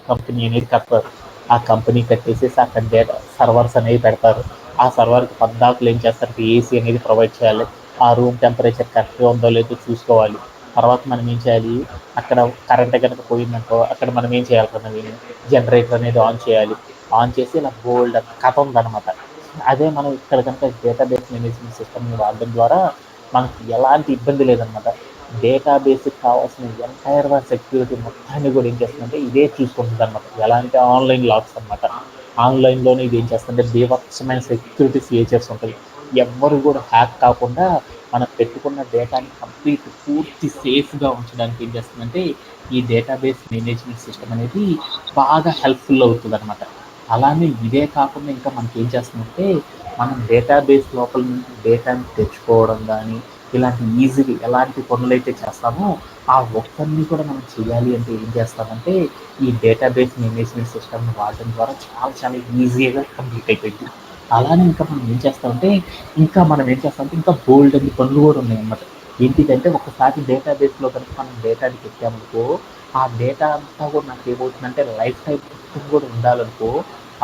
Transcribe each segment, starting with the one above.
Company అనేది కడతారు. ఆ కంపెనీ కట్టేసేసి అక్కడ డేటా సర్వర్స్ అనేవి పెడతారు. ఆ సర్వర్కి పద్దాకులు ఏం చేస్తారంటే ఏసీ అనేది ప్రొవైడ్ చేయాలి. ఆ రూమ్ టెంపరేచర్ కరెక్ట్గా ఉందో లేదో చూసుకోవాలి. తర్వాత మనం ఏం చేయాలి, అక్కడ కరెంట్ కనుక పోయిందనుకో అక్కడ మనం ఏం చేయాలి కదా, జనరేటర్ అనేది ఆన్ చేయాలి. ఆన్ చేసి ఇలా బోల్డ్ కథ ఉందన్నమాట. అదే మనం ఇక్కడ కనుక డేటాబేస్ మేనేజ్మెంట్ సిస్టమ్ని వాడడం ద్వారా మనకి ఎలాంటి ఇబ్బంది లేదనమాట. డేటాబేస్కి కావాల్సిన ఎంటైర్ సెక్యూరిటీ మొత్తాన్ని కూడా ఏం చేస్తుందంటే ఇదే చూసుకుంటుంది అనమాట. ఎలా అంటే ఆన్లైన్ లాక్స్ అనమాట. ఆన్లైన్లోనే ఇది ఏం చేస్తుందంటే బీభత్సమైన సెక్యూరిటీ ఫీచర్స్ ఉంటాయి. ఎవ్వరు కూడా హ్యాక్ కాకుండా మనం పెట్టుకున్న డేటాని పూర్తి సేఫ్గా ఉంచడానికి ఏం చేస్తుందంటే ఈ డేటాబేస్ మేనేజ్మెంట్ సిస్టమ్ అనేది బాగా హెల్ప్ఫుల్ అవుతుంది అనమాట. అలానే ఇదే కాకుండా ఇంకా మనకి ఏం చేస్తుందంటే మనం డేటాబేస్ లోపల నుంచి డేటాని తెచ్చుకోవడం కానీ ఇలాంటి ఈజీగా ఎలాంటి పనులైతే చేస్తామో ఆ ఒక్కరిని కూడా మనం చేయాలి అంటే ఏం చేస్తామంటే ఈ డేటాబేస్ మేనేజ్మెంట్ సిస్టమ్ని వాడడం ద్వారా చాలా చాలా ఈజీగా కంప్లీట్ అయిపోయింది. అలానే ఇంకా మనం ఏం చేస్తామంటే ఇంకా బోల్డ్ అన్ని పనులు కూడా ఉన్నాయన్నమాట. ఏంటిదంటే ఒకసారి డేటాబేస్లో కనుక మనం డేటాని పెట్టామనుకో ఆ డేటా అంతా కూడా నాకు ఏమవుతుందంటే లైఫ్ టైం మొత్తం కూడా ఉండాలనుకో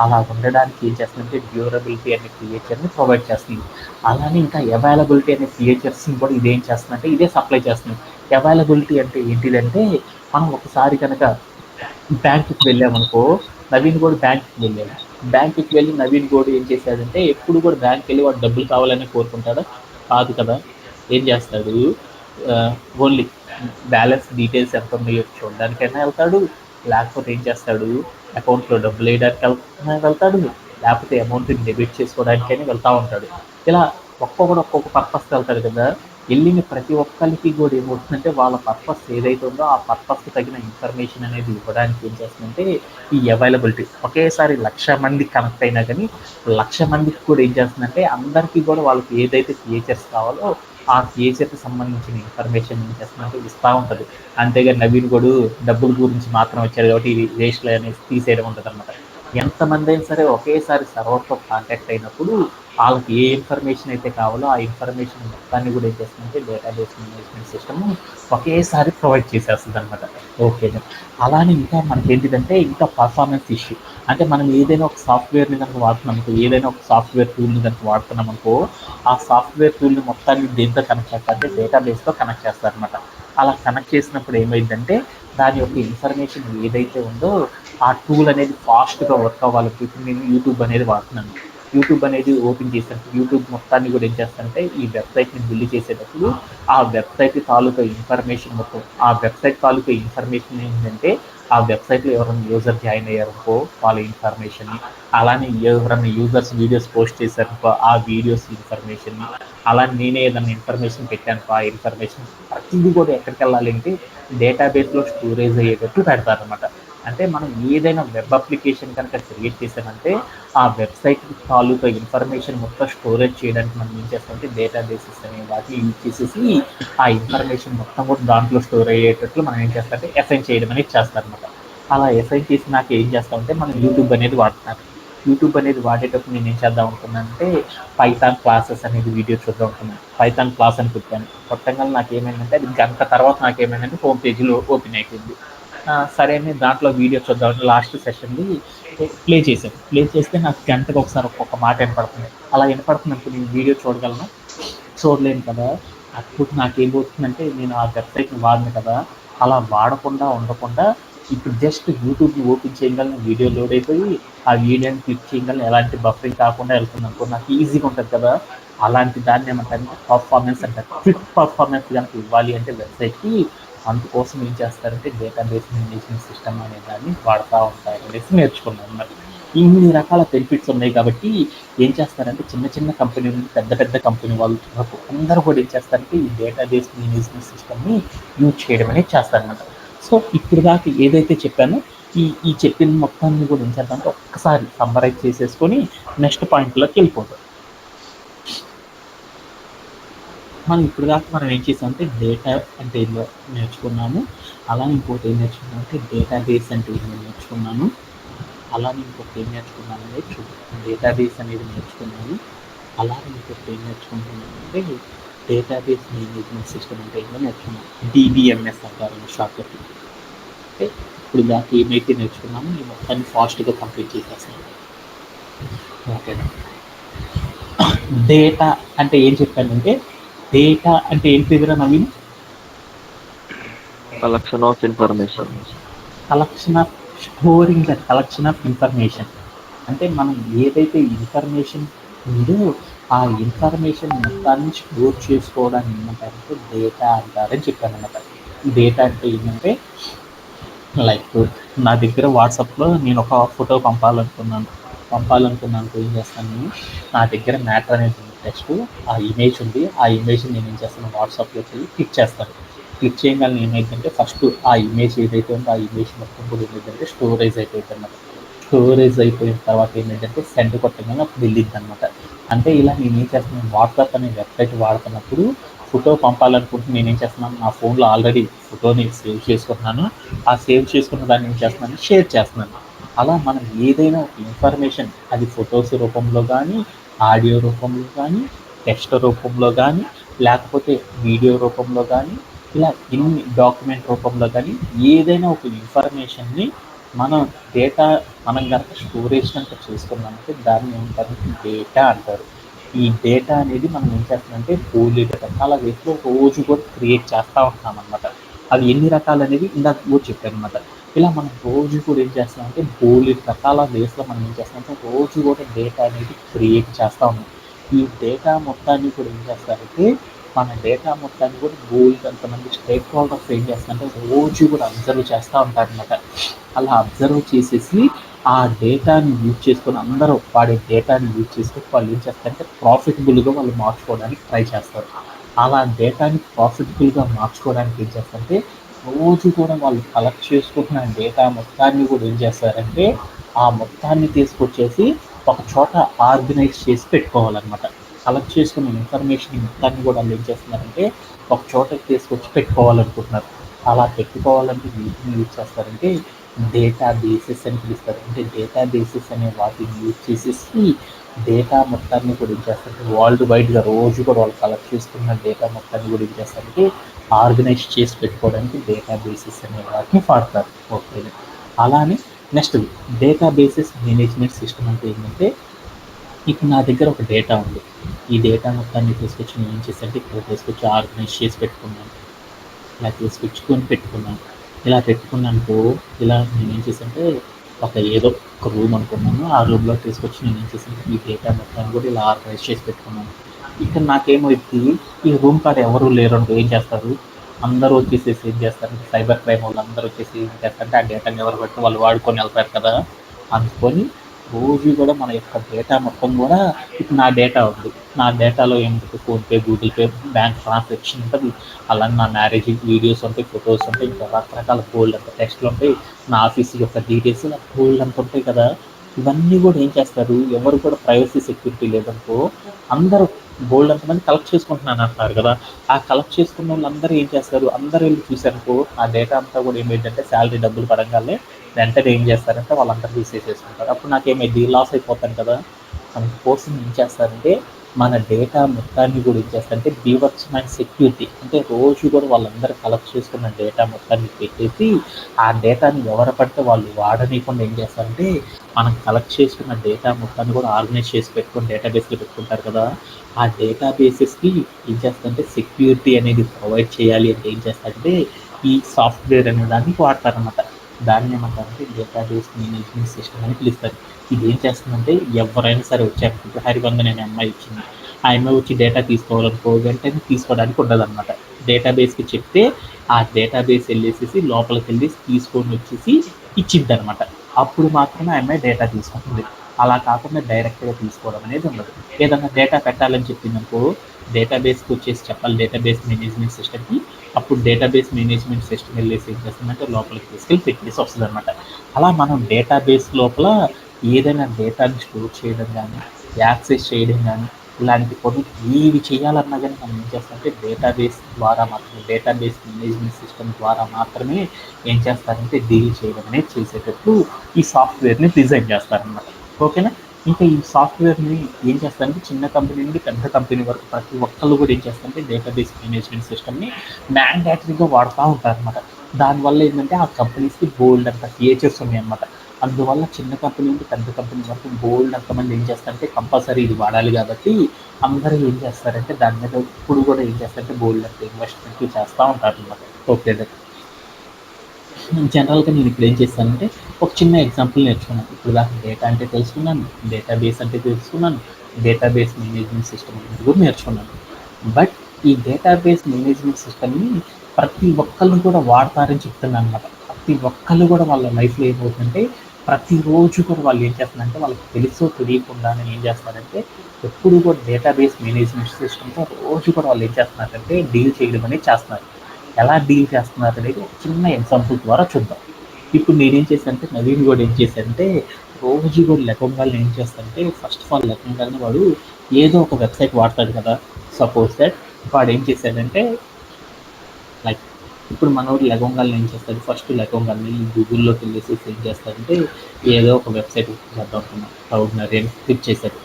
అలా ఉండడానికి ఏం చేస్తుందంటే డ్యూరబిలిటీ అనే ఫీచర్ని ప్రొవైడ్ చేస్తుంది. అలానే ఇంకా అవైలబిలిటీ అనే ఫీచర్స్ని కూడా ఇదేం చేస్తుందంటే ఇదే సప్లై చేస్తుంది. అవైలబిలిటీ అంటే ఏంటిదంటే మనం ఒకసారి కనుక బ్యాంకుకి వెళ్ళామనుకో, నవీన్ కూడా బ్యాంకుకి వెళ్ళాడు. బ్యాంకుకి వెళ్ళి నవీన్ కూడా ఏం చేశాడంటే ఎప్పుడు కూడా బ్యాంక్కి వెళ్ళి వాడు డబ్బులు కావాలని కోరుకుంటాడా? కాదు కదా. ఏం చేస్తాడు, ఓన్లీ బ్యాలెన్స్ డీటెయిల్స్ ఎంత ఉన్నాయో చూడడానికైనా వెళ్తాడు, లేకపోతే ఏం చేస్తాడు అకౌంట్లో డబ్బులు వేయడానికి వెళ్తాడు, లేకపోతే అమౌంట్ని డెబిట్ చేసుకోవడానికైనా వెళ్తూ ఉంటాడు. ఇలా ఒక్కొక్క పర్పస్కి వెళ్తాడు కదా. వెళ్ళిన ప్రతి ఒక్కరికి కూడా ఏమవుతుందంటే వాళ్ళ పర్పస్ ఏదైతే ఉందో ఆ పర్పస్కి తగిన ఇన్ఫర్మేషన్ అనేది ఇవ్వడానికి ఏం చేస్తుందంటే ఈ అవైలబిలిటీ ఒకేసారి 1,00,000 మంది కనెక్ట్ అయినా కానీ 1,00,000 మందికి కూడా ఏం చేస్తుందంటే అందరికీ కూడా వాళ్ళకి ఏదైతే ఫీచర్స్ కావాలో ఆ ఫీచర్కి సంబంధించిన ఇన్ఫర్మేషన్ ఏం చేస్తుందంటే ఇస్తూ ఉంటుంది. అంతేగా నవీన్ కూడా డబ్బుల గురించి మాత్రం వచ్చాడు కాబట్టి ఇది వేస్ట్లో అనేసి తీసేయడం ఉంటుంది అనమాట. ఎంతమంది అయినా సరే ఒకేసారి సర్వర్తో కాంటాక్ట్ అయినప్పుడు వాళ్ళకి ఏ ఇన్ఫర్మేషన్ అయితే కావాలో ఆ ఇన్ఫర్మేషన్ మొత్తాన్ని కూడా ఏం చేస్తుందంటే డేటాబేస్ మేనేజ్మెంట్ సిస్టమ్ ఒకేసారి ప్రొవైడ్ చేసేస్తుంది అనమాట. ఓకే. అలానే ఇంకా మనకేంటిదంటే ఇంకా పర్ఫార్మెన్స్ ఇష్యూ. అంటే మనం ఏదైనా ఒక సాఫ్ట్వేర్ని కనుక వాడుతున్నామనుకో, ఏదైనా ఒక సాఫ్ట్వేర్ టూల్ని కనుక వాడుతున్నామనుకో ఆ సాఫ్ట్వేర్ టూల్ని మొత్తాన్ని దేంతో కనెక్ట్ చేస్తారంటే డేటాబేస్తో కనెక్ట్ చేస్తారనమాట. అలా కనెక్ట్ చేసినప్పుడు ఏమైందంటే దాని యొక్క ఇన్ఫర్మేషన్ ఏదైతే ఉందో ఆ టూల్ అనేది ఫాస్ట్గా వర్క్ అవ్వాలి. ఇప్పుడు నేను యూట్యూబ్ అనేది వాడుతున్నాను. యూట్యూబ్ అనేది ఓపెన్ చేశాను. యూట్యూబ్ మొత్తాన్ని కూడా ఏం చేస్తానంటే ఈ వెబ్సైట్ని బిల్డ్ చేసేటప్పుడు ఆ వెబ్సైట్ తాలూకా ఇన్ఫర్మేషన్ మొత్తం ఆ వెబ్సైట్ తాలూకా ఇన్ఫర్మేషన్ ఏంటంటే ఆ వెబ్సైట్లో ఎవరైనా యూజర్ జాయిన్ అయ్యారనుకో వాళ్ళ ఇన్ఫర్మేషన్, అలానే ఎవరైనా యూజర్స్ వీడియోస్ పోస్ట్ చేశారనుకో ఆ వీడియోస్ ఇన్ఫర్మేషన్, అలా నేనే ఏదైనా ఇన్ఫర్మేషన్ పెట్టాను ఆ ఇన్ఫర్మేషన్ ప్రతిదీ కూడా ఎక్కడికి వెళ్ళాలి అంటే డేటాబేస్లో స్టోరేజ్ అయ్యేటట్టు పెడతారనమాట. అంటే మనం ఏదైనా వెబ్ అప్లికేషన్ కనుక క్రియేట్ చేసామంటే ఆ వెబ్సైట్ తాలూకా ఇన్ఫర్మేషన్ మొత్తం స్టోరేజ్ చేయడానికి మనం ఏం చేస్తామంటే డేటాబేసెస్ అనే వాటిని యూజ్ చేసేసి ఆ ఇన్ఫర్మేషన్ మొత్తం కూడా దాంట్లో స్టోర్ అయ్యేటట్లు మనం ఏం చేస్తామంటే అసైన్ చేయడం అనేది చేస్తారనమాట. అలా అసైన్ చేసి నాకు ఏం చేస్తామంటే మనం యూట్యూబ్ అనేది వాడుతున్నాను. యూట్యూబ్ అనేది వాడేటప్పుడు నేను ఏం చేద్దాం అనుకున్నానంటే పైథాన్ క్లాసెస్ అనేది వీడియో చూద్దాం అనుకున్నాను. పైథాన్ క్లాస్ అని కొట్టాను. కొట్టంగా నాకేమైందంటే అది గంట తర్వాత నాకేమైందంటే హోమ్ పేజీలో ఓపెన్ అయిపోయింది. సరే అని దాంట్లో వీడియో చూద్దామని లాస్ట్ సెషన్‌ది ప్లే చేశాను. ప్లే చేస్తే నాకు గంటకు ఒకసారి ఒక్కొక్క మాట వినపడుతుంది. అలా వినపడుతున్నప్పుడు నేను వీడియో చూడగలనా? చూడలేను కదా. అప్పుడు నాకేమవుతుందంటే నేను ఆ వెబ్‌సైట్‌ని వాడను కదా. అలా వాడకుండా ఉండకుండా ఇప్పుడు జస్ట్ యూట్యూబ్‌ని ఓపెన్ చేయగానే వీడియో లోడ్ అయిపోయి ఆ వీడియోని క్లిక్ చేయగానే ఎలాంటి బఫరింగ్ కాకుండా వెళ్తుందనుకో నాకు ఈజీగా ఉంటుంది కదా. అలాంటి దాన్ని ఏమంటారంటే పర్ఫార్మెన్స్ అంటారు. క్విక్ పర్ఫార్మెన్స్ గనుక ఇవ్వాలి అంటే వెబ్‌సైట్‌కి అందుకోసం ఏం చేస్తారంటే డేటాబేస్ మేనేజ్మెంట్ సిస్టమ్ అనే దాన్ని వాడతా ఉంటారు అనేసి నేర్చుకున్నాను మరి. ఇన్ని రకాల బెనిఫిట్స్ ఉన్నాయి కాబట్టి ఏం చేస్తారంటే చిన్న చిన్న కంపెనీ నుండి పెద్ద పెద్ద కంపెనీ వాళ్ళు వరకు అందరూ కూడా ఏం చేస్తారంటే ఈ డేటాబేస్ మేనేజ్మెంట్ సిస్టమ్ని యూజ్ చేయడం అనేది చేస్తారనమాట. సో ఇప్పుడు దాకా ఏదైతే చెప్పానో ఈ ఈ చెప్పిన మొత్తాన్ని కూడా ఏం చేద్దామంటే ఒక్కసారి సమ్మరైజ్ చేసేసుకొని నెక్స్ట్ పాయింట్లోకి వెళ్ళిపోతాం. ఇప్పుడు దాకా మనం ఏం చేసామంటే డేటా అంటే ఏందో నేర్చుకున్నాము. అలానే ఇంకోటి ఏం నేర్చుకున్నామంటే డేటాబేస్ అంటే ఏందో నేర్చుకున్నాను. అలానే ఇంకొకటి ఏం నేర్చుకున్నాను అనేది చూద్దాం. డేటాబేస్ అనేది నేర్చుకున్నాను. అలానే ఇంకొకటి ఏం నేర్చుకుంటున్నానంటే డేటాబేస్ మేనేజ్మెంట్ సిస్టమ్ అంటే ఏందో నేర్చుకున్నాను. డీబీఎంఎస్ అంటారు షార్ట్‌కట్. ఓకే. ఇప్పుడు దాకా ఏమైతే నేర్చుకున్నామో ఈ మొత్తాన్ని ఫాస్ట్గా కంప్లీట్ చేసేస్తాను. ఓకేనా. డేటా అంటే ఏం చెప్పానంటే, డేటా అంటే ఏంటిదిరా Naveen? Collection of information. Collection of storing the collection of information. అంటే మనం ఏదైతే ఇన్ఫర్మేషన్ ఉందో ఆ ఇన్ఫర్మేషన్ మొత్తాన్ని స్టోర్ చేసుకోవడాన్ని ఏమంటారంటే డేటా అంటారని చెప్పానమాట. డేటా అంటే ఏంటంటే, లైక్ నా దగ్గర వాట్సాప్లో నేను ఒక ఫోటో పంపాలనుకున్నాను ఏం చేస్తాను నేను, నా దగ్గర మ్యాటర్ అనేది ఉంది, నెక్స్ట్ ఆ ఇమేజ్ ఉంది, ఆ ఇమేజ్ నేను ఏం చేస్తాను వాట్సాప్లోకి వెళ్ళి క్లిక్ చేస్తాను. క్లిక్ చేయగానే ఏమైందంటే ఫస్ట్ ఆ ఇమేజ్ ఏదైతే ఉందో ఆ ఇమేజ్ మొత్తం కూడా ఏమైందంటే స్టోరేజ్ అయిపోయింది అనమాట. స్టోరేజ్ అయిపోయిన తర్వాత ఏమైందంటే సెండ్ కొట్టగానే అప్పుడు వెళ్ళింది అనమాట. అంటే ఇలా నేను ఏం చేస్తున్నాను, వాట్సాప్ అనే వెబ్సైట్ వాడుతున్నప్పుడు ఫోటో పంపాలనుకుంటే నేను ఏం చేస్తున్నాను, నా ఫోన్లో ఆల్రెడీ ఫోటోని సేవ్ చేసుకుంటున్నాను. ఆ సేవ్ చేసుకున్న దాన్ని ఏం చేస్తున్నాను, షేర్ చేస్తున్నాను. అలా మనం ఏదైనా ఒక ఇన్ఫర్మేషన్, అది ఫొటోస్ రూపంలో కానీ, ఆడియో రూపంలో కానీ, టెక్స్ట్ రూపంలో కానీ, లేకపోతే వీడియో రూపంలో కానీ, ఇలా ఇన్ని డాక్యుమెంట్ రూపంలో కానీ ఏదైనా ఒక ఇన్ఫర్మేషన్ని మనం డేటా మనం కనుక స్టోరేజ్ కనుక చేసుకున్నామంటే దాన్ని ఏమంటారు, డేటా అంటారు. ఈ డేటా అనేది మనం ఏం చేస్తామంటే బోలెడు రకాల వేస్లో రోజు కూడా క్రియేట్ చేస్తూ ఉంటాం అనమాట. అవి ఎన్ని రకాలు అనేది ఇందాక కూడా చెప్పాను అనమాట. ఇలా మనం రోజు కూడా ఏం చేస్తామంటే బోలెడు రకాల వేస్లో మనం ఏం చేస్తామంటే రోజు కూడా డేటా అనేది క్రియేట్ చేస్తూ ఉన్నాం. ఈ డేటా మొత్తాన్ని కూడా ఏం చేస్తారంటే మన డేటా మొత్తాన్ని కూడా బోల్డ్ అంతమంది స్టేక్ హోల్డర్స్ ఏం చేస్తారంటే రోజు కూడా అబ్జర్వ్ చేస్తూ ఉంటారనమాట. అలా అబ్జర్వ్ చేసేసి ఆ డేటాని యూజ్ చేసుకొని అందరూ వాడే డేటాని యూజ్ చేసుకొని వాళ్ళు ఏం చేస్తారంటే ప్రాఫిటబుల్గా వాళ్ళు మార్చుకోవడానికి ట్రై చేస్తారు. అలా డేటాని ప్రాఫిటబుల్గా మార్చుకోవడానికి ఏం చేస్తారంటే రోజు కూడా వాళ్ళు కలెక్ట్ చేసుకుంటున్న డేటా మొత్తాన్ని కూడా ఏం చేస్తారంటే ఆ మొత్తాన్ని తీసుకొచ్చేసి ఒక చోట ఆర్గనైజ్ చేసి పెట్టుకోవాలన్నమాట. కలెక్ట్ చేసుకున్న ఇన్ఫర్మేషన్ మొత్తాన్ని కూడా వాళ్ళు ఏం చేస్తున్నారంటే ఒక చోటకి తీసుకొచ్చి పెట్టుకోవాలనుకుంటున్నారు. అలా పెట్టుకోవాలంటే వీటిని యూజ్ చేస్తారంటే డేటా బేసెస్ అని పిలుస్తారు. అంటే డేటా బేసెస్ అనే వాటిని యూజ్ చేసేసి డేటా మొత్తాన్ని కూడా ఏం చేస్తారంటే వరల్డ్ వైడ్గా రోజు కూడా వాళ్ళు కలెక్ట్ చేసుకున్న డేటా మొత్తాన్ని కూడా ఏం చేస్తారంటే ఆర్గనైజ్ చేసి పెట్టుకోవడానికి డేటా బేసెస్ అనే వాటిని వాడతారు. ఓకే. అలానే next data bases management system అంటే ఏంటంటే, ఇప్పుడు నా దగ్గర ఒక డేటా ఉంది. ఈ డేటా మొత్తాన్ని తీసుకొచ్చి నేను ఏం చేశానంటే ఇక్కడ తీసుకొచ్చి ఆర్గనైజ్ చేసి పెట్టుకున్నాను. ఇలా తీసుకొచ్చుకొని పెట్టుకున్నాను. ఇలా పెట్టుకున్నానుకో, ఇలా నేను ఏం చేశానంటే ఒక ఏదో ఒక రూమ్ అనుకున్నాను. ఆ రూమ్లో తీసుకొచ్చి నేను ఏం చేశానంటే ఈ డేటా మొత్తాన్ని కూడా ఇలా ఆర్గనైజ్ చేసి పెట్టుకున్నాను. ఇక్కడ నాకేమైంది, ఈ రూమ్ కాడ ఎవరు లేరు అంటే ఏం చేస్తారు, అందరూ వచ్చేసేసి ఏం చేస్తారంటే సైబర్ క్రైమ్ వాళ్ళు అందరూ వచ్చేసి ఏం చేస్తారంటే ఆ డేటాని ఎవరు పెట్టి వాళ్ళు వాడుకొని వెళ్తారు కదా అనుకొని రోజు కూడా మన యొక్క డేటా మొత్తం కూడా, ఇప్పుడు నా డేటా ఉంది, నా డేటాలో ఏముంటుంది PhonePe, Google pay, bank transaction ఉంటుంది, అలానే నా మ్యారేజ్ వీడియోస్ ఉంటాయి, ఫొటోస్ ఉంటాయి, ఇంకా రకరకాల బోల్డ్ అంత టెక్స్ట్లు ఉంటాయి, నా ఆఫీస్ యొక్క డీటెయిల్స్ బోల్డ్ అంత ఉంటాయి కదా. ఇవన్నీ కూడా ఏం చేస్తారు, ఎవరు కూడా ప్రైవసీ సెక్యూరిటీ లేదనుకో అందరూ బోల్డ్ అంతమంది కలెక్ట్ చేసుకుంటున్నాను అంటారు కదా. ఆ కలెక్ట్ చేసుకున్న వాళ్ళందరూ ఏం చేస్తారు, అందరూ వెళ్ళి చూసారనుకో ఆ డేటా అంతా కూడా ఏమైందంటే శాలరీ డబ్బులు పడంగానే వెంటనే ఏం చేస్తారంటే వాళ్ళందరూ తీసేసేసుకుంటారు. అప్పుడు నాకేమైంది, లాస్ అయిపోతాను కదా. అందుకోసం ఏం చేస్తారంటే మన డేటా మొత్తాన్ని కూడా ఏం చేస్తారంటే బీభత్సమైన సెక్యూరిటీ, అంటే రోజు కూడా వాళ్ళందరూ కలెక్ట్ చేసుకున్న డేటా మొత్తాన్ని పెట్టేసి ఆ డేటాని ఎవరు పడితే వాళ్ళు వాడనీయకుండా ఏం చేస్తారంటే మనం కలెక్ట్ చేసుకున్న డేటా మొత్తాన్ని కూడా ఆర్గనైజ్ చేసి పెట్టుకొని డేటాబేస్లో పెట్టుకుంటారు కదా. ఆ డేటాబేసెస్కి ఏం చేస్తారంటే సెక్యూరిటీ అనేది ప్రొవైడ్ చేయాలి అంటే ఏం చేస్తారంటే ఈ సాఫ్ట్వేర్ అనే దాన్ని వాడతారనమాట. దాన్ని ఏమంటారంటే డేటాబేస్ మేనేజ్మెంట్ సిస్టమ్ అని పిలుస్తారు. ఇది ఏం చేస్తుందంటే ఎవరైనా సరే వచ్చారు, హరివందన్ అనే అమ్మాయి వచ్చింది, ఆ అమ్మాయి వచ్చి డేటా తీసుకోవాలనుకో వెంటనే తీసుకోవడానికి ఉండదన్నమాట. డేటాబేస్కి చెప్తే ఆ డేటాబేస్ వెళ్ళేసేసి లోపలికి వెళ్ళి తీసుకొని వచ్చేసి ఇచ్చిద్ది అనమాట. అప్పుడు మాత్రమే ఆ అమ్మాయి డేటా తీసుకుంటుంది. అలా కాకుండా డైరెక్ట్గా తీసుకోవడం అనేది ఉండదు. ఏదన్నా డేటా పెట్టాలని చెప్పిందనుకో డేటాబేస్కి వచ్చేసి చెప్పాలి, డేటాబేస్ మేనేజ్మెంట్ సిస్టమ్కి. అప్పుడు డేటాబేస్ మేనేజ్మెంట్ సిస్టమ్ వెళ్ళేసి ఏం చేస్తుందంటే లోపలికి తీసుకెళ్ళి పెట్టేసి వస్తుంది అనమాట. అలా మనం డేటాబేస్ లోపల ఏదైనా డేటాని స్టోర్ చేయడం కానీ, యాక్సెస్ చేయడం కానీ, ఇలాంటి కొన్ని ఏవి చేయాలన్నా కానీ మనం ఏం చేస్తామంటే డేటాబేస్ ద్వారా మాత్రమే, డేటాబేస్ మేనేజ్మెంట్ సిస్టమ్ ద్వారా మాత్రమే ఏం చేస్తారంటే డీల్ చేయడం అనేది చేసేటట్టు ఈ సాఫ్ట్వేర్ని డిజైన్ చేస్తారనమాట. ఓకేనా. ఇంకా ఈ సాఫ్ట్వేర్ని ఏం చేస్తారంటే చిన్న కంపెనీ నుండి పెద్ద కంపెనీ వరకు ప్రతి ఒక్కళ్ళు కూడా ఏం చేస్తారంటే డేటాబేస్ మేనేజ్మెంట్ సిస్టమ్ని మ్యాండేటరీగా వాడుతూ ఉంటారనమాట. దానివల్ల ఏంటంటే ఆ కంపెనీస్కి బోల్డ్ అంత ఫీచర్స్ ఉన్నాయన్నమాట. అందువల్ల చిన్న కంపెనీ నుండి పెద్ద కంపెనీ వరకు బోల్డ్ అంతమంది ఏం చేస్తారంటే కంపల్సరీ ఇది వాడాలి కాబట్టి అందరూ ఏం చేస్తారంటే దాని మీద ఇప్పుడు కూడా ఏం చేస్తారంటే బోల్డ్ అంత ఇన్వెస్ట్మెంట్లు చేస్తూ ఉంటారు అనమాట. ఓకే, జనరల్గా నేను ఇప్పుడు ఏం చేస్తానంటే ఒక చిన్న ఎగ్జాంపుల్ నేర్చుకున్నాను. ఇప్పుడు దాకా డేటా అంటే తెలుసుకున్నాను, డేటాబేస్ అంటే తెలుసుకున్నాను, డేటాబేస్ మేనేజ్మెంట్ సిస్టమ్ అనేది కూడా నేర్చుకున్నాను. బట్ ఈ డేటాబేస్ మేనేజ్మెంట్ సిస్టమ్ని ప్రతి ఒక్కళ్ళు కూడా వాడతారని చెప్తున్నాను అనమాట. ప్రతి ఒక్కళ్ళు కూడా వాళ్ళ లైఫ్లో ఏమవుతుందంటే ప్రతిరోజు కూడా వాళ్ళు ఏం చేస్తున్నారంటే వాళ్ళకి తెలుసో తెలియకుండానే ఏం చేస్తారంటే ఎప్పుడు కూడా డేటాబేస్ మేనేజ్మెంట్ సిస్టమ్తో రోజు కూడా వాళ్ళు ఏం చేస్తున్నారంటే డీల్ చేయడం అనేది చేస్తున్నారు. ఎలా డీల్ చేస్తున్నారు అనేది ఒక చిన్న ఎగ్జాంపుల్ ద్వారా చూద్దాం. ఇప్పుడు నేనేం చేశానంటే నవీన్ కూడా ఏం చేశానంటే రోజు కూడా లెగంగాల్ని ఏం చేస్తానంటే ఫస్ట్ ఆఫ్ ఆల్ లెగంగాల్ని వాడు ఏదో ఒక వెబ్సైట్ వాడతాడు కదా. సపోజ్ దట్ వాడు ఏం చేశాడంటే లైక్ ఇప్పుడు మనోడు లెగంగాల్ని ఏం చేస్తాడు, ఫస్ట్ లెగంగాల్ని గూగుల్లోకి వెళ్ళేసి ఏం చేస్తాడంటే ఏదో ఒక వెబ్సైట్ చేద్దాం అనుకున్నాం క్లౌడ్నరీ అని క్లిక్ చేశాడు.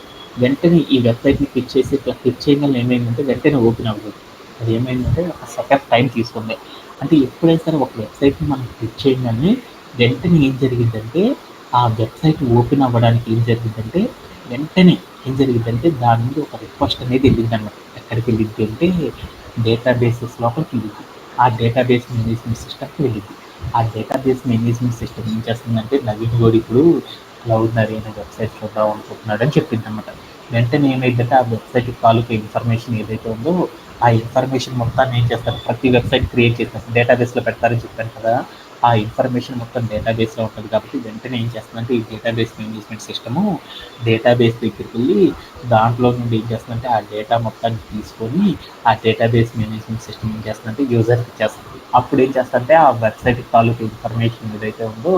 వెంటనే ఈ వెబ్సైట్ని క్లిక్ చేసి ఇట్లా క్లిక్ చేయగానే ఏమైందంటే వెంటనే ఓపెన్ అవ్వదు. అది ఏమైందంటే ఒక సెకండ్ టైం తీసుకుంది. అంటే ఎప్పుడైనా సరే ఒక వెబ్సైట్ని మనం క్లిక్ చేయగానే వెంటనే ఏం జరిగిందంటే ఆ వెబ్సైట్ ఓపెన్ అవ్వడానికి ఏం జరిగిందంటే వెంటనే ఏం జరిగిందంటే దాని మీద ఒక రిక్వెస్ట్ అనేది వెళ్ళింది అనమాట. ఎక్కడికి వెళ్ళింది అంటే డేటాబేసెస్ లోపలికి వెళ్ళింది. ఆ డేటాబేస్ మేనేజ్మెంట్ సిస్టమ్కి వెళ్ళింది. ఆ డేటాబేస్ మేనేజ్మెంట్ సిస్టమ్ ఏం చేస్తుందంటే నవీన్ గోడ్ ఇప్పుడు క్లౌడ్నరీ అనే వెబ్సైట్ చూద్దాం అనుకుంటున్నాడని చెప్పింది అనమాట. వెంటనే ఏమైందంటే ఆ వెబ్సైట్ తాలూకు ఇన్ఫర్మేషన్ ఏదైతే ఉందో ఆ ఇన్ఫర్మేషన్ మొత్తాన్ని ఏం చేస్తారు, ప్రతి వెబ్సైట్ క్రియేట్ చేస్తారు డేటాబేస్లో పెడతారని చెప్పాను కదా. ఆ ఇన్ఫర్మేషన్ మొత్తం డేటాబేస్లో ఉంటుంది కాబట్టి వెంటనే ఏం చేస్తుందంటే ఈ డేటాబేస్ మేనేజ్మెంట్ సిస్టము డేటాబేస్ దగ్గరికి వెళ్ళి దాంట్లో నుండి ఏం చేస్తుందంటే ఆ డేటా మొత్తాన్ని తీసుకొని ఆ డేటాబేస్ మేనేజ్మెంట్ సిస్టమ్ ఏం చేస్తుందంటే యూజర్కి ఇచ్చేస్తుంది. అప్పుడు ఏం చేస్తుందంటే ఆ వెబ్సైట్ తాలూకు ఇన్ఫర్మేషన్ ఏదైతే ఉందో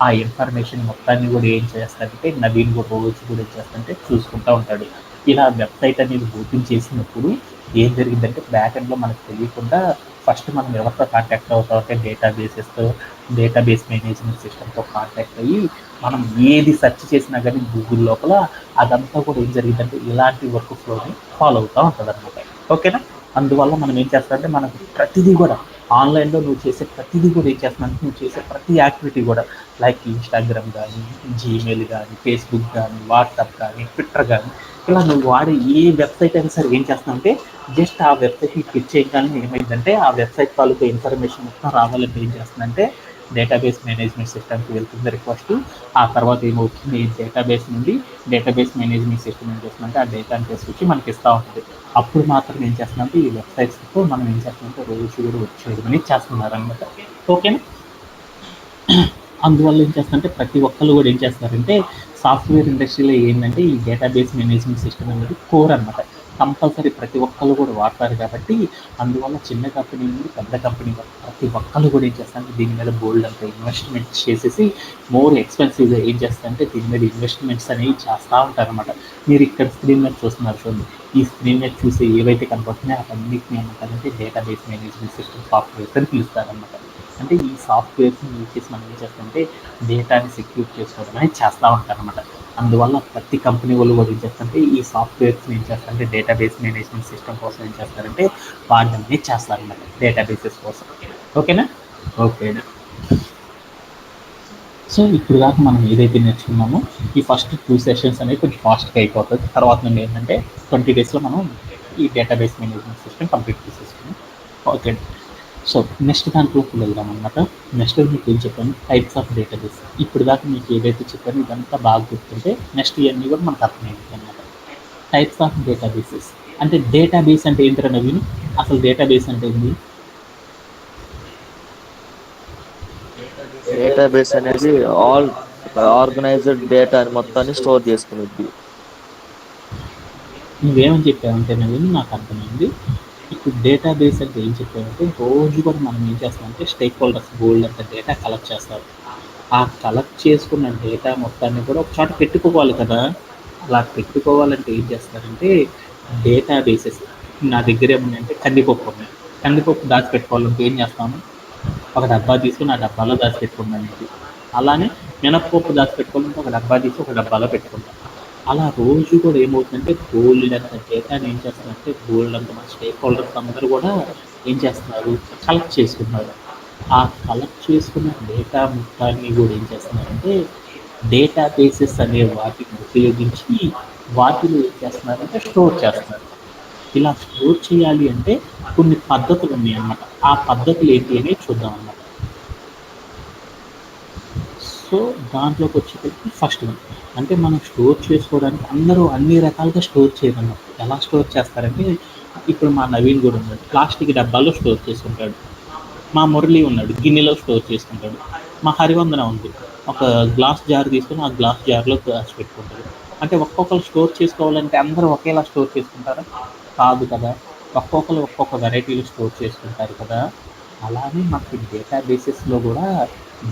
ఆ ఇన్ఫర్మేషన్ మొత్తాన్ని కూడా ఏం చేస్తాడంటే నవీన్ కూడా రోజు కూడా ఏం చేస్తాడంటే చూసుకుంటూ ఉంటాడు. ఇలా వెబ్సైట్ అనేది ఓపెన్ చేసినప్పుడు ఏం జరిగిందంటే బ్యాక్ ఎండ్లో మనకు తెలియకుండా ఫస్ట్ మనం ఎవరితో కాంటాక్ట్ అవుతాం అంటే డేటాబేస్ మేనేజ్మెంట్ సిస్టమ్తో కాంటాక్ట్ అయ్యి మనం ఏది సెర్చ్ చేసినా కానీ గూగుల్ లోపల అదంతా కూడా ఏం జరిగిందంటే ఇలాంటి వర్క్ ఫ్లోని ఫాలో అవుతూ ఉంటుంది అనమాట. ఓకేనా. అందువల్ల మనం ఏం చేస్తామంటే మనకు ప్రతిదీ కూడా ఆన్లైన్లో నువ్వు చేసే ప్రతిదీ కూడా ఏం చేస్తున్నావు, నువ్వు చేసే ప్రతి యాక్టివిటీ కూడా లైక్ ఇన్స్టాగ్రామ్ కానీ, జీమెయిల్ కానీ, ఫేస్బుక్ కానీ, వాట్సాప్ కానీ, ట్విట్టర్ కానీ, ఇలా నువ్వు వాడే ఏ వెబ్సైట్ అయినా సరే ఏం చేస్తున్నావు అంటే జస్ట్ ఆ వెబ్సైట్ని క్లిక్ చేయగానే ఏమైందంటే ఆ వెబ్సైట్ తాలూకు ఇన్ఫర్మేషన్ మొత్తం రావాలంటే ఏం చేస్తుందంటే డేటాబేస్ మేనేజ్మెంట్ సిస్టమ్కి వెళ్తుంది రిక్వెస్ట్. ఆ తర్వాత ఏమవుతుంది, డేటాబేస్ నుండి డేటాబేస్ మేనేజ్మెంట్ సిస్టమ్ ఏం చేస్తుందంటే ఆ డేటాని తీసుకొచ్చి మనకి ఇస్తూ ఉంటుంది. అప్పుడు మాత్రం ఏం చేస్తుందంటే ఈ వెబ్సైట్స్తో మనం ఏం చేస్తుందంటే రోజు కూడా వచ్చేయడం అనేది చేస్తున్నారు అనమాట. ఓకేనా. అందువల్ల ఏం చేస్తారంటే ప్రతి ఒక్కళ్ళు కూడా ఏం చేస్తారంటే సాఫ్ట్వేర్ ఇండస్ట్రీలో ఏంటంటే ఈ డేటాబేస్ మేనేజ్మెంట్ సిస్టమ్ అనేది కోర్ అనమాట. కంపల్సరీ ప్రతి ఒక్కళ్ళు కూడా వాడతారు కాబట్టి అందువల్ల చిన్న కంపెనీ నుండి పెద్ద కంపెనీ వరకు ప్రతి ఒక్కళ్ళు కూడా ఏం చేస్తారంటే దీని మీద బోల్డ్ అంత ఇన్వెస్ట్మెంట్ చేసేసి మోర్ ఎక్స్పెన్సివ్గా ఏం చేస్తారంటే దీని మీద ఇన్వెస్ట్మెంట్స్ అనేవి చేస్తూ ఉంటారు అనమాట. మీరు ఇక్కడ స్క్రీన్ మీద చూస్తున్నారు చూడండి, ఈ స్క్రీన్ మీద చూసి ఏవైతే కనపడుతున్నాయో అవన్నిటిని ఏమంటారంటే డేటాబేస్ మేనేజ్మెంట్ సిస్టమ్ సాఫ్ట్వేర్స్ అని పిలుస్తారనమాట. అంటే ఈ సాఫ్ట్వేర్స్ని యూజ్ చేసి మనం ఏం చేస్తామంటే డేటాని సెక్యూర్ చేసుకోవడం అనేది చేస్తూ ఉంటారు అనమాట. అందువల్ల ప్రతి కంపెనీ వాళ్ళు కూడా ఏం చేస్తారంటే ఈ సాఫ్ట్వేర్స్ని ఏం చేస్తారంటే డేటాబేస్ మేనేజ్మెంట్ సిస్టమ్ కోసం ఏం చేస్తారంటే వాడడం అనేది చేస్తారనమాట డేటాబేసెస్ కోసం. ఓకేనా. ఓకేనా. సో ఇప్పుడు దాకా మనం ఏదైతే నేర్చుకున్నామో ఈ ఫస్ట్ 2 సెషన్స్ అనేవి కొంచెం ఫాస్ట్గా అయిపోతుంది. తర్వాత నుండి ఏంటంటే 20 డేస్లో మనం ఈ డేటాబేస్ మేనేజ్మెంట్ సిస్టమ్ కంప్లీట్ చేసేసుకున్నాం. ఓకే. సో నెక్స్ట్ దాంట్లోకి వెళ్దాం అనమాట. నెక్స్ట్ మీకు ఏం చెప్పాను, టైప్స్ ఆఫ్ డేటాబేస్. ఇప్పుడు దాకా మీకు ఏదైతే చెప్పానో ఇదంతా బాగా గుర్తుంటే నెక్స్ట్ ఇవన్నీ కూడా మనకు అర్థమైంది అనమాట. టైప్స్ ఆఫ్ డేటాబేసెస్ అంటే డేటాబేస్ అంటే ఏంటంటే నవీన్, అసలు డేటాబేస్ అంటే ఏంటి? డేటాబేస్ అనేది ఆల్ ఆర్గనైజ్డ్ డేటాని మొత్తాన్ని స్టోర్ చేసుకునేది. నువ్వేమని చెప్పావంటే నవీన్ నాకు అర్థమైంది. ఇప్పుడు డేటాబేస్ అంటే ఏం చెప్పావంటే రోజు కూడా మనం ఏం చేస్తామంటే స్టేక్ హోల్డర్స్ బోల్డ్ అంత డేటా కలెక్ట్ చేస్తారు. ఆ కలెక్ట్ చేసుకున్న డేటా మొత్తాన్ని కూడా ఒక చోట పెట్టుకోవాలి కదా. అలా పెట్టుకోవాలంటే ఏం చేస్తారంటే డేటాబేసెస్. నా దగ్గర ఏమున్నాయంటే కందిపప్పు ఉన్నాయి. కందిపప్పు దాచిపెట్టుకోవాలంటే ఏం చేస్తాము, ఒక డబ్బా తీసుకుని ఆ డబ్బాలో దాచిపెట్టుకుంటాను. అలానే మినప్పప్పు దాచిపెట్టుకోవాలంటే ఒక డబ్బా తీసి ఒక డబ్బాలో పెట్టుకుంటాం. అలా రోజు కూడా ఏమవుతుందంటే బోల్డ్ అంత డేటాని ఏం చేస్తున్నారంటే బోల్డ్ అంత మన స్టేక్ హోల్డర్స్ అందరూ కూడా ఏం చేస్తున్నారు, కలెక్ట్ చేసుకుంటున్నారు. ఆ కలెక్ట్ చేసుకున్న డేటా మొత్తాన్ని కూడా ఏం చేస్తున్నారంటే డేటా బేసెస్ అనే వాటిని ఉపయోగించి వాటిని ఏం చేస్తున్నారంటే స్టోర్ చేస్తున్నారు. ఇలా స్టోర్ చేయాలి అంటే కొన్ని పద్ధతులు ఉన్నాయి అన్నమాట. ఆ పద్ధతులు ఏంటి అనేది చూద్దాం అన్నమాట. సో దాంట్లోకి వచ్చేటప్పటికి ఫస్ట్ వన్ అంటే మనం స్టోర్ చేసుకోవడానికి అందరూ అన్ని రకాలుగా స్టోర్ చేయమన్నమాట. ఎలా స్టోర్ చేస్తారంటే ఇప్పుడు మా నవీన్ కూడా ఉన్నాడు, ప్లాస్టిక్ డబ్బాలో స్టోర్ చేసుకుంటాడు. మా మురళి ఉన్నాడు, గిన్నెలో స్టోర్ చేసుకుంటాడు. మా హరివందన ఉంది, ఒక గ్లాస్ జార్ తీసుకొని ఆ గ్లాస్ జార్లో పెట్టుకుంటాడు. అంటే ఒక్కొక్కరు స్టోర్ చేసుకోవాలంటే అందరూ ఒకేలా స్టోర్ చేసుకుంటారా? కాదు కదా. ఒక్కొక్కరు ఒక్కొక్క వెరైటీలు స్టోర్ చేసుకుంటారు కదా. అలానే మనకి డేటా బేసెస్లో కూడా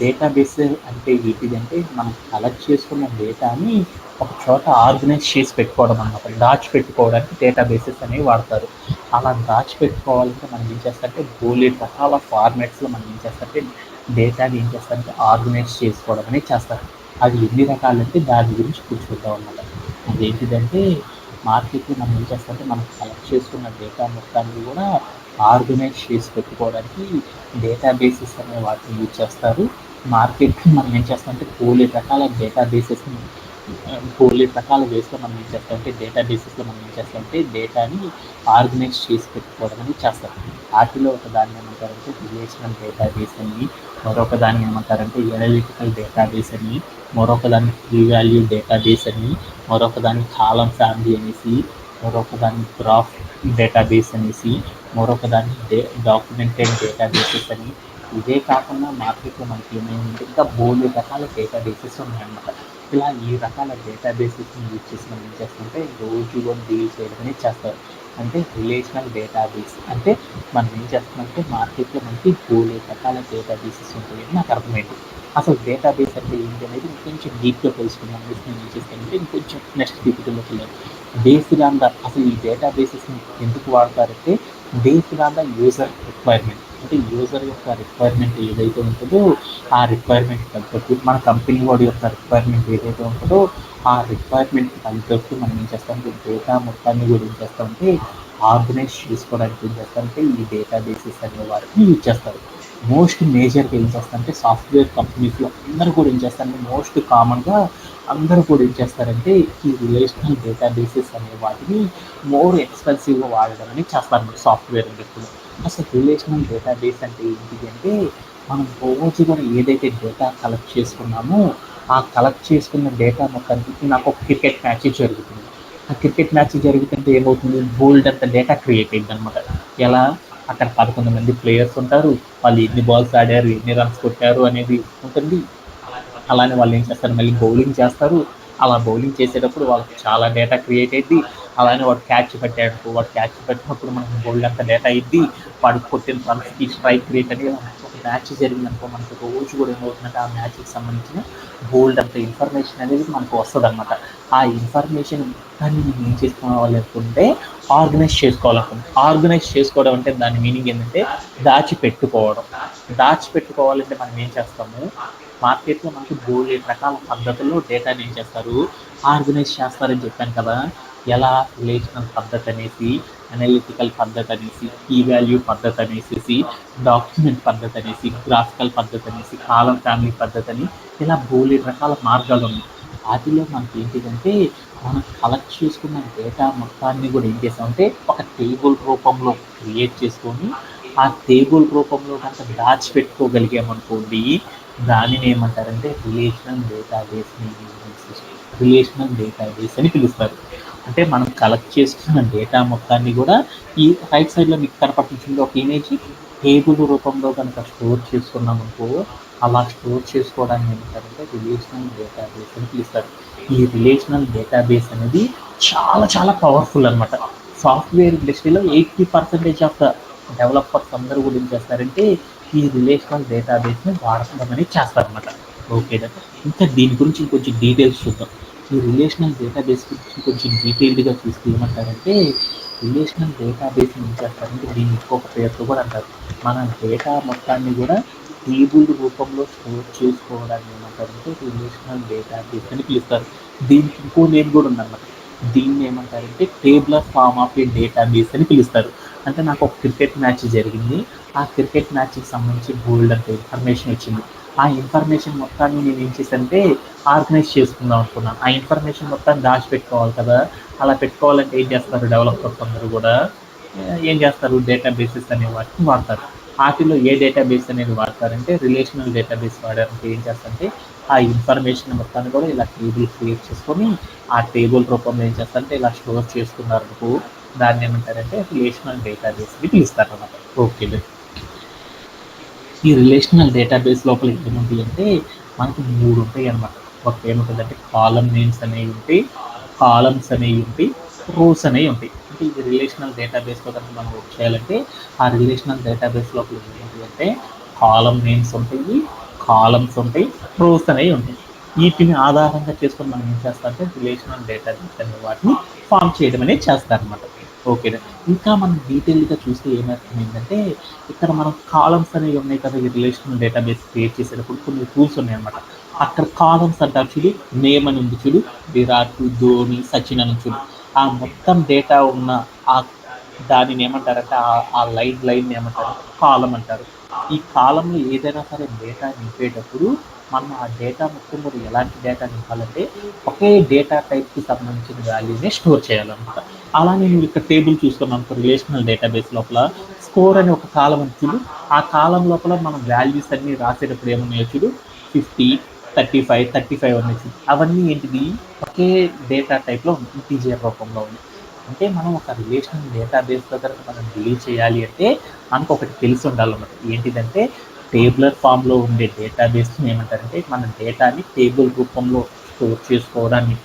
డేటాబేస్ అంటే ఏంటిదంటే మనం కలెక్ట్ చేసుకున్న డేటాని ఒక చోట ఆర్గనైజ్ చేసి పెట్టుకోవడం అన్నమాట. దాచిపెట్టుకోవడానికి డేటాబేసెస్ అనేవి వాడతారు. అలా దాచిపెట్టుకోవాలంటే మనం ఏం చేస్తారంటే బోలెడు రకాల ఫార్మాట్స్లో మనం ఏం చేస్తారంటే డేటాని ఏం చేస్తారంటే ఆర్గనైజ్ చేసుకోవడం అనేది చేస్తారు. అది ఎన్ని రకాలంటే దాని గురించి కూర్చుంటాం అన్నమాట. అదేంటిదంటే మార్కెట్లో మనం ఏం చేస్తారంటే మనం కలెక్ట్ చేసుకున్న డేటా మొత్తాన్ని కూడా ఆర్గనైజ్ చేసి పెట్టుకోవడానికి డేటాబేసెస్ అనే వాటిని యూజ్ చేస్తారు. మార్కెట్కి మనం ఏం చేస్తామంటే బోలెడు రకాల డేటాబేసెస్ని బోలెడు రకాల వేస్లో మనం ఏం చేస్తామంటే డేటాబేసెస్లో మనం ఏం చేస్తామంటే డేటాని ఆర్గనైజ్ చేసి పెట్టుకోవడం అనేది చేస్తారు. వాటిలో ఒక దాన్ని ఏమంటారంటే రిలేషనల్ డేటాబేస్ అని, మరొక దాన్ని ఏమంటారంటే ఎనలిటికల్ డేటాబేస్ అని, మరొక దాన్ని కీ వాల్యూ డేటాబేస్ అని, మరొక దాన్ని కాలం ఫ్యామిలీ అనేసి, మరొక దాన్ని గ్రాఫ్ డేటాబేస్ అనేసి, మరొక దాన్ని డాక్యుమెంటెడ్ డేటాబేసెస్ అని. ఇదే కాకుండా మార్కెట్లో మనకి ఏమైందంటే ఇంకా బోలెడు రకాల డేటాబేసెస్ ఉన్నాయన్నమాట. ఇలా ఈ రకాల డేటాబేసెస్ని యూజ్ చేసి మనం ఏం చేస్తామంటే రోజు కూడా డీల్ చేయడం అనేది చేస్తారు. అంటే రిలేషనల్ డేటాబేస్ అంటే మనం ఏం చేస్తామంటే మార్కెట్లో మనకి బోలెడు రకాల డేటాబేసెస్ ఉంటాయని నాకు అర్థమైంది. అసలు డేటాబేస్ అంటే ఏంటి అనేది ఇంకొంచెం డీప్గా తెలుసుకుందాం అనేసి నేను ఏం చేస్తానంటే ఇంకొంచెం నెక్స్ట్ పీపీటీలోకి వెళ్ళాను. బేస్డ్ ఆన్ ద అసలు ఈ డేటాబేసెస్ని ఎందుకు వాడతారంటే based on the user requirement. అంటే యూజర్ యొక్క రిక్వైర్మెంట్ ఏదైతే ఉంటుందో ఆ రిక్వైర్మెంట్ తగ్గట్టు మన కంపెనీ వాడి యొక్క రిక్వైర్మెంట్ ఏదైతే ఉంటుందో ఆ రిక్వైర్మెంట్ తగ్గట్టు మనం ఏం చేస్తామంటే డేటా మొత్తాన్ని కూడా ఏం చేస్తామంటే ఆర్గనైజ్ చేసుకోవడానికి ఏం చేస్తారంటే ఈ డేటాబేసెస్ అనే వాటిని యూజ్ చేస్తారు. మోస్ట్ మేజర్గా ఏం చేస్తారంటే సాఫ్ట్వేర్ కంపెనీస్లో అందరూ కూడా ఏం చేస్తారంటే మోస్ట్ కామన్గా అందరూ కూడా ఏం చేస్తారంటే ఈ రిలేషనల్ డేటాబేసెస్ అనే వాటిని మోర్ ఎక్స్పెన్సివ్గా వాడడం అనేది చేస్తారు సాఫ్ట్వేర్ ఇండస్ట్రీలో. అసలు రిలేషనల్ డేటాబేస్ అంటే ఏంటిది అంటే మనం రోజు కూడా ఏదైతే డేటా కలెక్ట్ చేసుకున్నామో ఆ కలెక్ట్ చేసుకున్న డేటా మొత్తానికి నాకు ఒక క్రికెట్ మ్యాచ్ జరుగుతుంది. ఆ క్రికెట్ మ్యాచ్ జరుగుతుంటే ఏమవుతుంది, బోల్డ్ అంత డేటా క్రియేట్ అయింది అనమాట. ఎలా, అక్కడ 11 మంది ప్లేయర్స్ ఉంటారు, వాళ్ళు ఎన్ని బాల్స్ ఆడారు, ఎన్ని రన్స్ కొట్టారు అనేది ఉంటుంది. అలానే వాళ్ళు ఏం చేస్తారు, మళ్ళీ బౌలింగ్ చేస్తారు. అలా బౌలింగ్ చేసేటప్పుడు వాళ్ళకి చాలా డేటా క్రియేట్ అయింది. అలానే వాడు క్యాచ్ పెట్టాడు, వాడు క్యాచ్ పెట్టినప్పుడు మనకు బౌల్డ్ అంత డేటా అయింది. వాడు కొట్టిన రన్స్కి స్ట్రైక్ రేట్ అనేది ఒక మ్యాచ్ జరిగిందనుకో మనకు రోజు కూడా ఏమవుతుందంటే ఆ మ్యాచ్కి సంబంధించిన బోల్డ్ అంత ఇన్ఫర్మేషన్ అనేది మనకు వస్తుంది అనమాట. ఆ ఇన్ఫర్మేషన్ దాన్ని మనం ఏం చేసుకోవాలి అనుకుంటే ఆర్గనైజ్ చేసుకోవాలనుకుంటే, ఆర్గనైజ్ చేసుకోవడం అంటే దాని మీనింగ్ ఏంటంటే దాచిపెట్టుకోవడం. దాచిపెట్టుకోవాలంటే మనం ఏం చేస్తాము, మార్కెట్లో మనకి బోలెడు రకాల పద్ధతుల్లో డేటాని ఏం చేస్తారు, ఆర్గనైజ్ చేస్తారని చెప్పాను కదా. ఎలా, రిలేషనల్ పద్ధతి అనేసి, అనలిటికల్ పద్ధతి అనేసి, కీ వాల్యూ పద్ధతి అనేసి, డాక్యుమెంట్ పద్ధతి అనేసి, గ్రాఫికల్ పద్ధతి అనేసి, కాలం ఫ్యామిలీ పద్ధతి అని, ఇలా బోలెడు రకాల మార్గాలు ఉన్నాయి. వాటిలో మనకి ఏంటిదంటే మనం కలెక్ట్ చేసుకున్న డేటా మొత్తాన్ని కూడా ఏం చేస్తామంటే ఒక టేబుల్ రూపంలో క్రియేట్ చేసుకొని ఆ టేబుల్ రూపంలో కనుక దాచిపెట్టుకోగలిగామనుకోండి, దానిని ఏమంటారంటే రిలేషనల్ డేటాబేస్ అని పిలుస్తారు. అంటే మనం కలెక్ట్ చేసుకున్న డేటా మొత్తాన్ని కూడా ఈ రైట్ సైడ్లో మీకు కనపడుతుంది ఒక ఇమేజ్, టేబుల్ రూపంలో కనుక స్టోర్ చేసుకున్నాం అనుకో, అలా స్టోర్ చేసుకోవడాన్ని ఏమంటారంటే రిలేషనల్ డేటాబేస్ అని పిలుస్తారు. ఈ రిలేషనల్ డేటాబేస్ అనేది చాలా చాలా పవర్ఫుల్ అనమాట. సాఫ్ట్వేర్ ఇండస్ట్రీలో 80% ఆఫ్ ద డెవలపర్స్ అందరూ కూడా ఏం చేస్తారంటే ఈ రిలేషనల్ డేటాబేస్ని వాడటం అనేది చేస్తారనమాట. ఓకేనా. ఇంకా దీని గురించి ఇంకొంచెం డీటెయిల్స్ చూద్దాం. ఈ రిలేషనల్ డేటాబేస్ గురించి కొంచెం డీటెయిల్డ్గా చూస్తే ఏమంటారంటే రిలేషనల్ డేటాబేస్ ఏం చేస్తారంటే దీన్ని ఇంకొక పేరుతో కూడా అంటారు. మన డేటా మొత్తాన్ని కూడా టేబుల్ రూపంలో స్టోర్ చేసుకోవడాన్ని ఏమంటారంటే రిలేషనల్ డేటాబేస్ అని పిలుస్తారు. దీనికి ఇంకో నేమ్ కూడా ఉందన్నమాట, దీన్ని ఏమంటారంటే tabular form of a database అని పిలుస్తారు. అంటే నాకు ఒక క్రికెట్ మ్యాచ్ జరిగింది. ఆ క్రికెట్ మ్యాచ్‌కి సంబంధించి బోలెడంత ఇన్ఫర్మేషన్ వచ్చింది. ఆ ఇన్ఫర్మేషన్ మొత్తాన్ని నేను ఏం చేశానంటే ఆర్గనైజ్ చేసుకుందాం అనుకున్నాను. ఆ ఇన్ఫర్మేషన్ మొత్తాన్ని దాచిపెట్టుకోవాలి కదా! అలా పెట్టుకోవాలంటే ఏం చేస్తారు డెవలపర్స్ అందరూ కూడా ఏం చేస్తారు డేటాబేసెస్ అనే వాటిని వాడతారు. వాటిలో ఏ డేటాబేస్ అనేది వాడతారంటే రిలేషనల్ డేటాబేస్ వాడారంటే ఏం చేస్తారంటే ఆ ఇన్ఫర్మేషన్ మొత్తాన్ని కూడా ఇలా టేబుల్ క్రియేట్ చేసుకొని ఆ టేబుల్ రూపంలో ఏం చేస్తారంటే ఇలా స్టోర్ చేసుకున్నారనుకో దాన్ని ఏమంటారంటే రిలేషనల్ డేటాబేస్ అని పిలుస్తారు అన్నమాట. ఓకే. ఈ రిలేషనల్ డేటాబేస్ లోపల ఏముంటాయి అంటే మనకి 3 ఉంటాయి అన్నమాట. ఒకటి ఏముంటుందంటే కాలమ్ నేమ్స్ అనేవి ఉంటాయి, కాలమ్స్ అనేవి ఉంటాయి, రోస్ అనేవి ఉంటాయి. అంటే ఇది రిలేషనల్ డేటాబేస్లో కనుక మనం వర్క్ చేయాలంటే ఆ రిలేషనల్ డేటాబేస్ లోపల ఏముంటాయి అంటే కాలమ్ నేమ్స్ ఉంటాయి, కాలమ్స్ ఉంటాయి, రోస్ అనేవి ఉంటాయి. వీటిని ఆధారంగా చేసుకొని మనం ఏం చేస్తామంటే రిలేషనల్ డేటాబేస్ అనే వాటిని ఫామ్ చేయడం అనేది చేస్తారనమాట. ఓకేనా. ఇంకా మనం డీటెయిల్గా చూస్తే ఏమర్థమైందంటే ఇక్కడ మనం కాలమ్స్ అనేవి ఉన్నాయి కదా ఈ రిలేషనల్ డేటాబేస్ క్రియేట్ చేసేటప్పుడు కొన్ని టూల్స్ ఉన్నాయన్నమాట. అక్కడ కాలమ్స్ అంటారు చూడు, నేమ్ అని ఉంది చూడు, విరాట్, ధోని, సచిన్ అని చూడు, ఆ మొత్తం డేటా ఉన్న ఆ దానిని ఏమంటారంటే ఆ లైన్ ఏమంటారు కాలం అంటారు. ఈ కాలంలో ఏదైనా సరే డేటా నింపేటప్పుడు మనం ఆ డేటా మొత్తం కూడా ఎలాంటి డేటా నింపాలంటే ఒకే డేటా టైప్కి సంబంధించిన వాల్యూనే స్టోర్ చేయాలన్నమాట. అలానే నువ్వు ఇక్కడ టేబుల్ చూసుకున్నాను రిలేషనల్ డేటాబేస్ లోపల స్కోర్ అని ఒక కాలం ఉంది చూడు, ఆ కాలం లోపల మనం వాల్యూస్ అన్ని రాసేటప్పుడు ఏమున్నాయో చూడు 50, 35 ఉన్నాయి చూడు, అవన్నీ ఏంటిది ఒకే డేటా టైప్లో ఇంటీజర్ రూపంలో ఉంది. అంటే మనం ఒక రిలేషనల్ డేటాబేస్లో కనుక మనం డీల్ చేయాలి అంటే మనకు ఒకటి తెలిసి ఉండాలన్నమాట. ఏంటిదంటే టేబులర్ ఫామ్లో ఉండే డేటాబేస్ని ఏమంటారంటే మన డేటాని టేబుల్ రూపంలో స్టోర్ చేసుకోవడాన్ని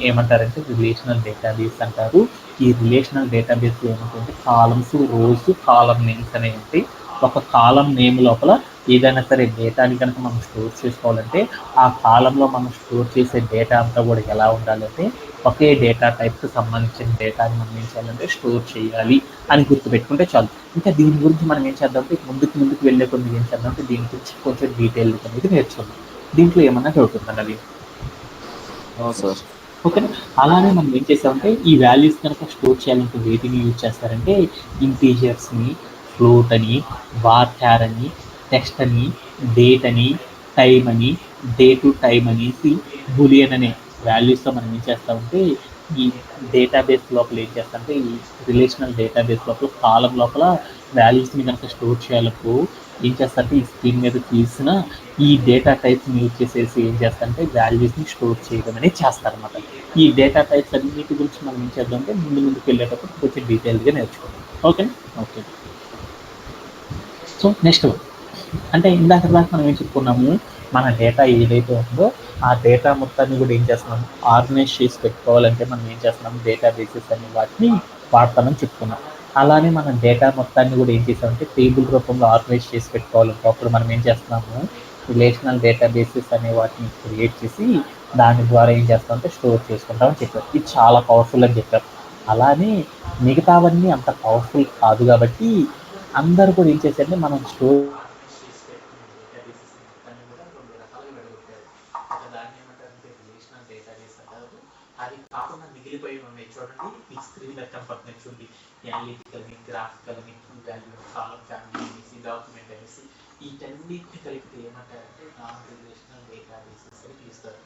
ఏమంటారంటే రిలేషనల్ డేటాబేస్ అంటారు. ఈ రిలేషనల్ డేటాబేస్లో ఏమంటుంటే కాలమ్స్, రోస్, కాలమ్ నేమ్స్ అనేవి ఉంటాయి. ఒక కాలం నేమ్ లోపల ఏదైనా సరే డేటాని కనుక మనం స్టోర్ చేసుకోవాలంటే ఆ కాలంలో మనం స్టోర్ చేసే డేటా అంతా కూడా ఎలా ఉండాలంటే ఒకే డేటా టైప్కి సంబంధించిన డేటాని మనం ఏం చేయాలంటే స్టోర్ చేయాలి అని గుర్తుపెట్టుకుంటే చాలు. ఇంకా దీని గురించి మనం ఏం చేద్దామంటే ముందుకు వెళ్ళే కొన్ని ఏం చేద్దామంటే దీని గురించి కొంచెం డీటెయిల్ అనేది నేర్చుకుందాం. దీంట్లో ఏమన్నా డౌట్ ఉందండి అది? సార్. ఓకేనా. అలానే మనం ఏం చేసామంటే ఈ వాల్యూస్ కనుక స్టోర్ చేయాలంటే వేటిని యూజ్ చేస్తారంటే ఇంటీజర్స్ని, ఫ్లోట్ అని, వార్ క్యార్ అని, టెక్స్ట్ అని, డేట్ అని, టైం అని, డే టు టైం అనేసి బులియన్ అనే వాల్యూస్తో మనం ఏం చేస్తామంటే ఈ డేటాబేస్ లోపల ఏం చేస్తామంటే ఈ రిలేషనల్ డేటాబేస్ లోపల కాలం లోపల వాల్యూస్ని కనుక స్టోర్ చేయాలనుకో ఏం చేస్తారంటే ఈ స్క్రీన్ మీద తీసిన ఈ డేటా టైప్స్ని యూజ్ చేసేసి ఏం చేస్తారంటే వాల్యూస్ని స్టోర్ చేయడం అనేది చేస్తారన్నమాట. ఈ డేటా టైప్స్ అన్నిటి గురించి మనం ఏం చేద్దామంటే ముందుకు వెళ్ళేటప్పుడు కొంచెం డీటెయిల్గా నేర్చుకుందాం. ఓకే. ఓకే. సో నెక్స్ట్ అంటే ఇందాక దాకా మనం ఏం చెప్పుకున్నాము మన డేటా ఏదైతే ఉందో ఆ డేటా మొత్తాన్ని కూడా ఏం చేస్తున్నాం ఆర్గనైజ్ చేసి పెట్టుకోవాలంటే మనం ఏం చేస్తున్నాం డేటా బేసెస్ అనే వాటిని వాడతామని చెప్పుకున్నాం. అలానే మనం డేటా మొత్తాన్ని కూడా ఏం చేసామంటే టేబుల్ రూపంలో ఆర్గనైజ్ చేసి పెట్టుకోవాలంటే అప్పుడు మనం ఏం చేస్తున్నాము రిలేషనల్ డేటా బేసెస్ అనే వాటిని క్రియేట్ చేసి దాని ద్వారా ఏం చేస్తామంటే స్టోర్ చేసుకుంటామని చెప్పారు. ఇది చాలా పవర్ఫుల్ అని చెప్పారు. అలానే మిగతావన్నీ అంత పవర్ఫుల్ కాదు కాబట్టి అందరూ కూడా ఏం చేశారంటే మనం స్టోర్ చేసి పెట్టుకునే డేటాబేసెస్ మొత్తాన్ని కూడా 2 రకాలుగా విడగొట్టారు. ఒక దాన్ని ఏమంటారంటే రిలేషనల్ డేటాబేస్ అంటారు. అది కాకుండా మిగిలిపోయి ఉన్నాయి చూడండి ఈ స్క్రీన్ మీద కనపడుతున్నాయి చూడండి అనలిటికల్ అని, గ్రాఫికల్ అని, వాల్యూ కాలం ఫ్యామిలీ అనేసి, డాక్యుమెంట్ అనేసి వీటన్నిటిని కలిపితే ఏమంటారంటే నాన్ రిలేషనల్ డేటాబేసెస్ అని పిలుస్తారు.